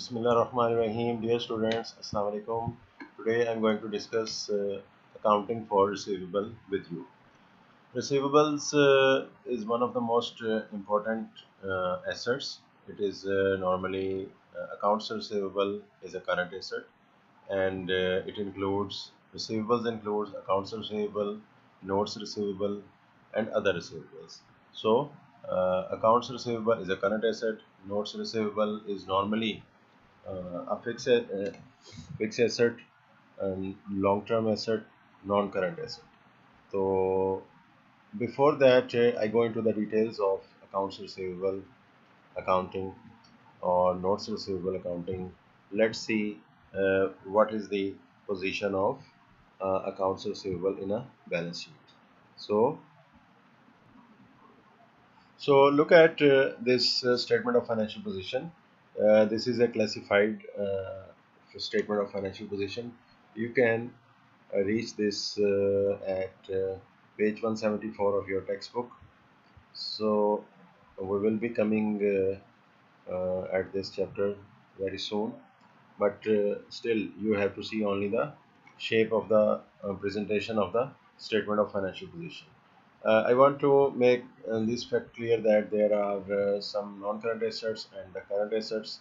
Bismillahirrahmanirrahim. Dear students, Assalamu alaikum. Today I am going to discuss accounting for receivable with you. Receivables is one of the most important assets. It is normally accounts receivable is a current asset, and it includes receivables includes accounts receivable, notes receivable, and other receivables. So accounts receivable is a current asset. Notes receivable is normally fixed asset and long-term asset, non-current asset. So before that, I go into the details of accounts receivable accounting or notes receivable accounting. Let's see what is the position of accounts receivable in a balance sheet. So, so look at this statement of financial position. This is a classified statement of financial position. You can reach this at page 174 of your textbook. So we will be coming at this chapter very soon, but still you have to see only the shape of the presentation of the statement of financial position. I want to make this fact clear that there are some non-current assets and the current assets.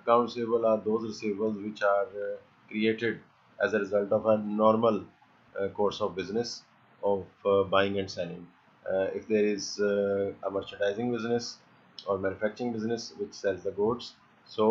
Accounts receivable are those receivables which are created as a result of a normal course of business of buying and selling. If there is a merchandising business or manufacturing business which sells the goods, so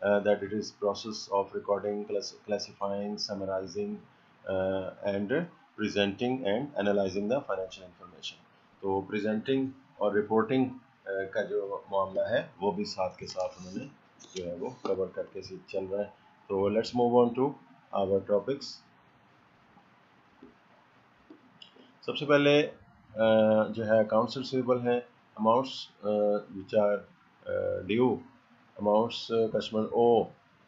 that it is process of recording, classifying, summarizing and presenting and analyzing the financial information. تو presenting اور reporting کا جو معاملہ ہے وہ بھی ساتھ کے ساتھ انہوں نے جو ہے وہ کور کر کے چل رہا ہے. تو let's move on to our topics. سب سے پہلے جو ہے اکاؤنٹس ریسیویبل ہیں, amounts which are due, amounts customer owe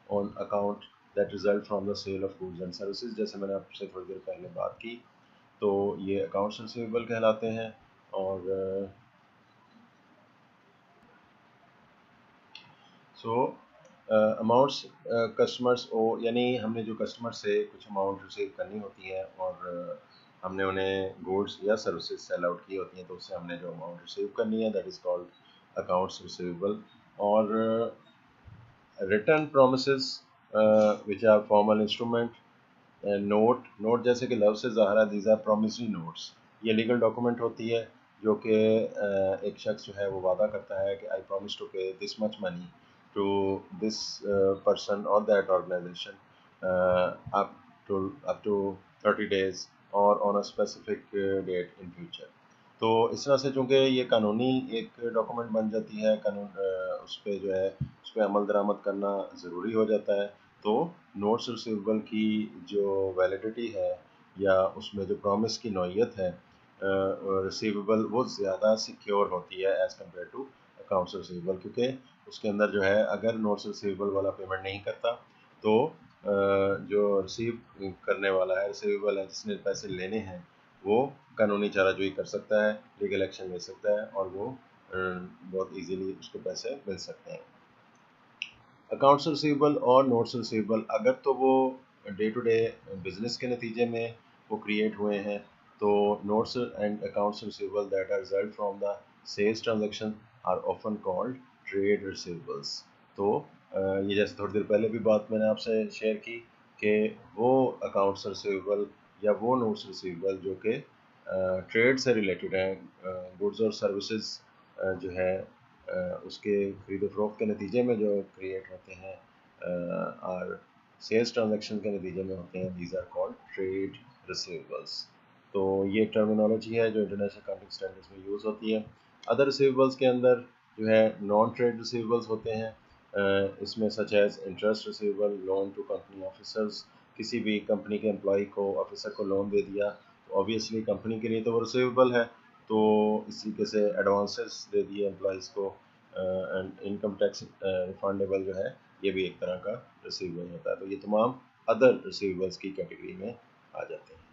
on account that result from the sale of goods and services. جیسے میں نے آپ سے تھوڑی دیر پہلے بات کی, تو یہ اکاؤنٹس ریسیویبل کہلاتے ہیں. اور سو اماؤنٹس کسٹمرس او, یعنی ہم نے جو کسٹمر سے کچھ اماؤنٹ ریسیو کرنی ہوتی ہے اور ہم نے انہیں گوڈس یا سروسز سیل آؤٹ کی ہوتی ہیں, تو اس سے ہم نے جو اماؤنٹ ریسیو کرنی ہے that is called accounts receivable. اور return promises which are formal instrument, note جیسے کہ لفظ سے ظاہر ہے, دیز آر پرومسری نوٹس. یہ لیگل ڈاکومنٹ ہوتی ہے جو کہ ایک شخص جو ہے وہ وعدہ کرتا ہے کہ I promise to pay this much money to this person اور that organisation up to 30 days اور on a specific date in future. تو اس طرح سے چونکہ یہ قانونی ایک ڈاکومنٹ بن جاتی ہے, قانون اس پہ جو ہے اس پہ عمل درآمد کرنا ضروری ہو جاتا ہے, تو نوٹس ریسیویبل کی جو ویلیڈیٹی ہے یا اس میں جو پرومس کی نوعیت ہے ریسیویبل, وہ زیادہ سیکیور ہوتی ہے as compare to accounts receivable, کیونکہ اس کے اندر جو ہے اگر نوٹس ریسیویبل والا پیمنٹ نہیں کرتا تو جو ریسیو کرنے والا ہے, ریسیویبل ہے, جس نے پیسے لینے ہیں, وہ قانونی چارہ جوئی کر سکتا ہے, لیگل ایکشن لے سکتا ہے, اور وہ بہت ایزیلی اس کو پیسے مل سکتے ہیں. اکاؤنٹس ریسیویبل اور نوٹس ریسیویبل اگر تو وہ ڈے ٹو ڈے بزنس کے نتیجے میں وہ کریٹ ہوئے ہیں, تو notes and accounts receivable that are result from the sales transaction are often called trade receivables. تو یہ جیسے تھوڑی دیر پہلے بھی بات میں نے آپ سے شیئر کی کہ وہ اکاؤنٹس ریسیویبل یا وہ نوٹس ریسیویبل جو کہ ٹریڈ سے ریلیٹڈ ہیں, گڈز اور سروسز جو ہے اس کے خرید و فروخت کے نتیجے میں جو کریٹ ہوتے ہیں اور سیلس ٹرانزیکشن کے نتیجے میں ہوتے ہیں, these are called trade receivables. تو یہ ایک ٹرمینالوجی ہے جو انٹرنیشنل اکاؤنٹنگ اسٹینڈرڈس میں یوز ہوتی ہے. ادر ریسیویبلس کے اندر جو ہے نان ٹریڈ ریسیویبلس ہوتے ہیں, اس میں such as interest receivable, loan to company officers, کسی بھی کمپنی کے امپلائی کو آفیسر کو لون دے دیا تو آبویسلی کمپنی کے لیے تو وہ ریسیویبل ہے. تو اس طریقے سے ایڈوانسز دے دیے امپلائیز کو, اینڈ انکم ٹیکس ریفنڈیبل جو ہے یہ بھی ایک طرح کا ریسیویبل ہوتا ہے. تو یہ تمام ادر ریسیویبلس کی کیٹیگری میں آ جاتے ہیں.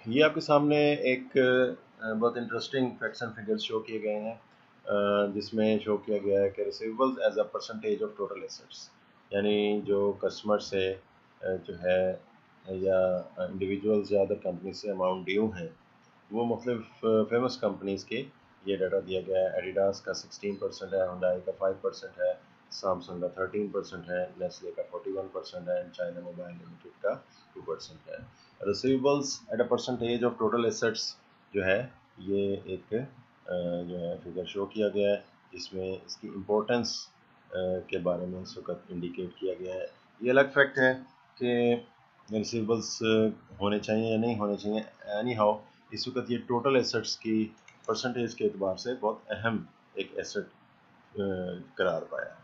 یہ آپ کے سامنے ایک بہت انٹرسٹنگ فیکٹس اینڈ فگرز شو کیے گئے ہیں, جس میں شو کیا گیا ہے کہ receivables as a percentage of total assets, یعنی جو کسٹمر سے جو ہے یا انڈیویجولز یا ادر کمپنی سے اماؤنٹ ڈیو ہیں, وہ مختلف فیمس کمپنیز کے یہ ڈیٹا دیا گیا ہے. ایڈیڈاس کا 16% ہے, ہنڈائی کا 5% ہے, سامسنگ کا 13% ہے, نیسلے کا 41% ہے, چائنا موبائل لمیٹڈ کا 2% ہے. Receivables at a percentage of total assets جو ہے یہ ایک جو ہے فگر شو کیا گیا ہے, جس میں اس کی امپورٹنس کے بارے میں اس وقت انڈیکیٹ کیا گیا ہے. یہ الگ فیکٹ ہے کہ ریسیویبلس ہونے چاہیے یا نہیں ہونے چاہیے, اینی ہاؤ اس وقت یہ ٹوٹل ایسٹس کی پرسنٹیج کے اعتبار سے بہت اہم ایک ایسٹ قرار پایا.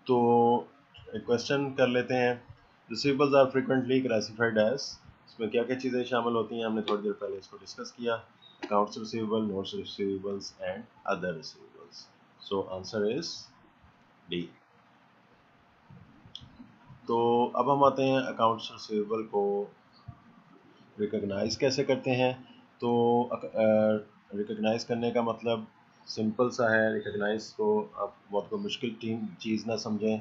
تو ایک کوشچن کر لیتے ہیں, receivables are frequently classified as, اس میں کیا کیا چیزیں شامل ہوتی ہیں, ہم نے تھوڑی دیر پہلے اس کو ڈسکس کیا, accounts receivable, notes receivables and other receivables. So answer is D. تو اب ہم آتے ہیں اکاؤنٹس ریسیویبل کو ریکگنائز کیسے کرتے ہیں. تو ریکگنائز کرنے کا مطلب سمپل سا ہے, ریکگنائز کو آپ بہت کوئی مشکل چیز نہ سمجھیں.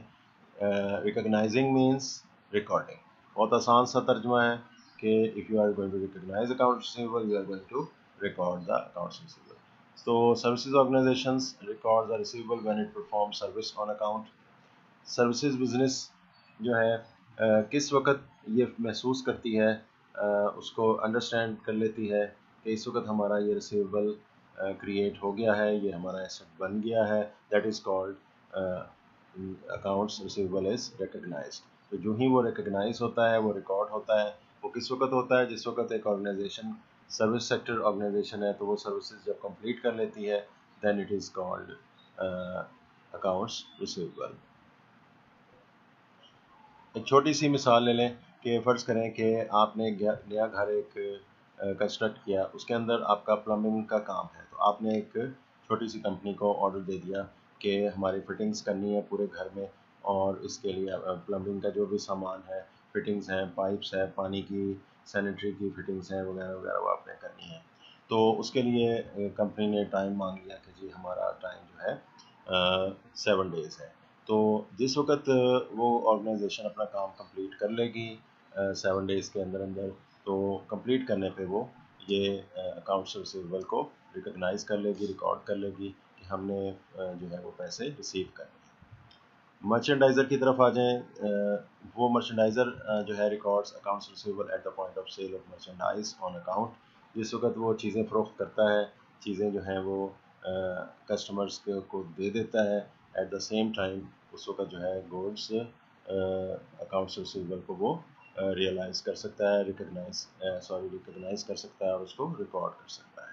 ریکگنائزنگ مینس ریکارڈنگ, بہت آسان سا ترجمہ ہے کہ if you are going to recognise accounts receivable you are going to record the accounts receivable. تو services organisations record the receivable when it perform service on account. Services business جو ہے کس وقت یہ محسوس کرتی ہے, اس کو انڈرسٹینڈ کر لیتی ہے کہ اس وقت ہمارا یہ ریسیویبل کریٹ ہو گیا ہے, یہ ہمارا ایسٹ بن گیا ہے, that is called accounts receivable is recognised. تو جو ہی وہ ریکگنائز ہوتا ہے، وہ ریکارڈ ہوتا ہے، وہ کس وقت ہوتا ہے؟ جس وقت ایک آرگنائزیشن سروس سیکٹر آرگنائزیشن ہے تو وہ سروسز جب کمپلیٹ کر لیتی ہے then it is called accounts receivable. ایک چھوٹی سی مثال لے لیں کہ فرض کریں کہ آپ نے نیا گھر ایک کنسٹرکٹ کیا، اس کے اندر آپ کا پلمبنگ کا کام ہے، تو آپ نے ایک چھوٹی سی کمپنی کو آرڈر دے دیا کہ ہماری فٹنگز کرنی ہے پورے گھر میں، اور اس کے لیے پلمبنگ کا جو بھی سامان ہے، فٹنگز ہیں، پائپس ہے، پانی کی سینیٹری کی فٹنگز ہیں وغیرہ وغیرہ، وہ آپ نے کرنی ہے. تو اس کے لیے کمپنی نے ٹائم مانگ لیا کہ جی ہمارا ٹائم جو ہے 7 days ہے. تو جس وقت وہ آرگنائزیشن اپنا کام کمپلیٹ کر لے گی 7 days کے اندر اندر، تو کمپلیٹ کرنے پہ وہ یہ اکاؤنٹس ریسیویبل کو ریکگنائز کر لے گی، ریکارڈ کر لے گی کہ ہم نے جو ہے وہ پیسے ریسیو کر لیے. مرچنڈائزر کی طرف آ جائیں. وہ مرچنڈائزر جو ہے records accounts receivable at the point of sale of merchandise on account. جس وقت وہ چیزیں فروخت کرتا ہے، چیزیں جو ہیں وہ کسٹمرز کو دے دیتا ہے، ایٹ دا سیم ٹائم اس وقت جو ہے گوڈس اکاؤنٹس ریسیویبل کو وہ ریئلائز کر سکتا ہے، ریکگنائز کر سکتا ہے اور اس کو ریکارڈ کر سکتا ہے.